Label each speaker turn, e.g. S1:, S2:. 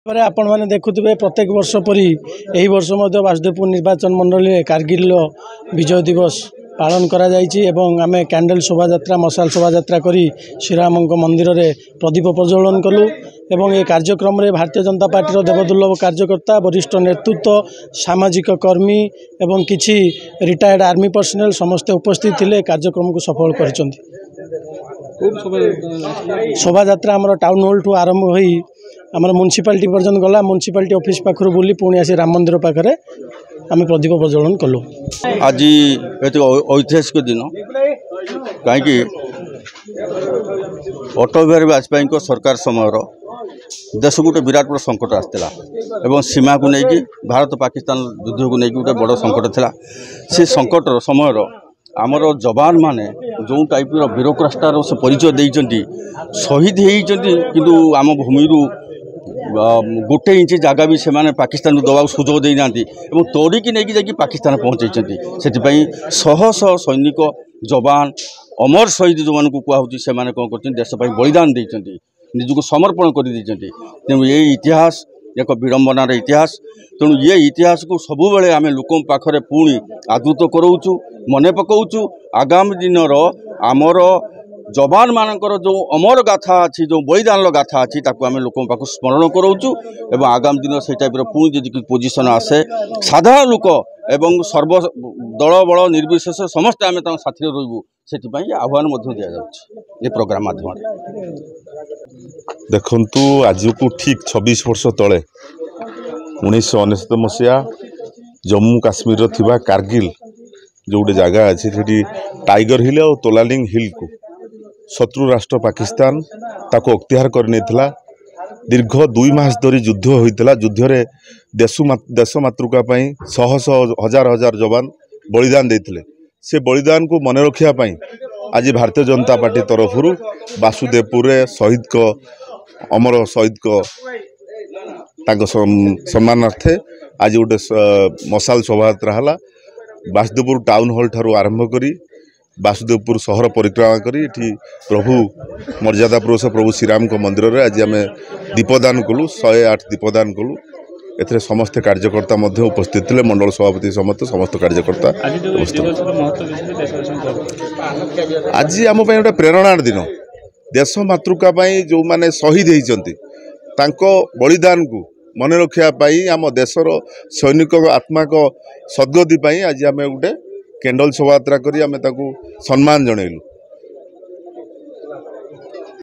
S1: आपण मैंने देखुवे प्रत्येक वर्ष परी यही वर्ष वासुदेवपुर निर्वाचन मंडल कारगिल विजय दिवस पालन करा आम कैंडल शोभा यात्रा मशाल शोभा यात्रा करी श्रीराम मंदिर में प्रदीप प्रज्वलन कलु एवं ये कार्यक्रम में भारतीय जनता पार्टी देवदुर्लभ कार्यकर्ता वरिष्ठ नेतृत्व सामाजिक कर्मी एवं किछि रिटायर्ड आर्मी पर्सनेल समस्ते उपस्थित थिले कार्यक्रम को सफल कर शोभा यात्रा आम टाउन हॉल ठू आरंभ होई आमर म्युनिसिपालिटी पर्यटन गला म्युनिसिपालिटी ऑफिस पाखर बुली पुणी आसी राम मंदिर पाखे आम प्रदीप प्रज्वलन कलु।
S2: आज ऐतिहासिक दिन कहीं अटल बिहारी वाजपेयी को सरकार समय देश गोटे विराट बड़ संकट आसाला एवं सीमा को लेकिन भारत पाकिस्तान युद्ध को लेकिन गोटे बड़ संकट था से संकट समय आमर जवान माने जो टाइप ब्यूरोक्रास्टार से परिचय देइचंती शहीद होइचंती किंतु आम भूमि गोटे इंच जगह भी से पाकिस्तान को दवा सुजोग देना तोड़िकी नहीं जाकि पाकिस्तान पहुँचाई से शह शह सैनिक जवान अमर शहीद जो मानक कहूँ से कौन कर देश बलिदान देते निजक समर्पण कर तेणु ये इतिहास एक विडंबनार इतिहास तेणु ये इतिहास को सबु बेले आम लोक पाखरे पुणी आदृत कराऊँ मने पकाऊँ आगामी दिन आमर जवान मानकर जो अमर गाथा अच्छी जो बलिदान गाथा अच्छी आम लोक पाक स्मरण कराऊँ एवं आगामी दिन से टाइप पुणी जी पोजिशन आसे साधारण लोक एवं सर्व दल बल निर्विशेष समस्ते आम साथी रही से आह्वान दि जाए प्रोग्राम माध्यम
S3: देखु आज को ठीक 26 वर्ष तले 1999 मसीहा जम्मू काश्मीर थिबा कारगिल जो गोटे जगह अच्छी टाइगर हिल और तोलालिंग हिल को शत्रु राष्ट्र पाकिस्तान ताको अख्तियार करनेथिला दीर्घ 2 मास धरी युद्ध होइतिला युद्ध रे देश मातृका पई शह शह हजार हजार जवान बलिदान देथिले से बलिदान को मन रखिया पई आज भारतीय जनता पार्टी तरफ वासुदेवपुर शहीद को अमर शहीद को सम्मानार्थे आज गोटे मशाल शोभा यात्रा है वासुदेवपुर टाउन हॉल ठारू आरंभ करी वासुदेवपुर सहर परिक्रमा करी प्रभु मर्यादा पुरुष प्रभु श्रीराम को मंदिर में आज आम दीपदान कलु 108 दीपदान कलु ए समस्त कार्यकर्ता उपस्थित थे मंडल सभापति समस्त कार्यकर्ता आज आम गोटे प्रेरणार दिन देश मातृका जो माने शहीद होती बलिदान को मन रखापी आम देशर सैनिक आत्मा को सद्गति आज आम गोटे कैंडल शोभा यात्रा करी आम सम्मान जनइलु।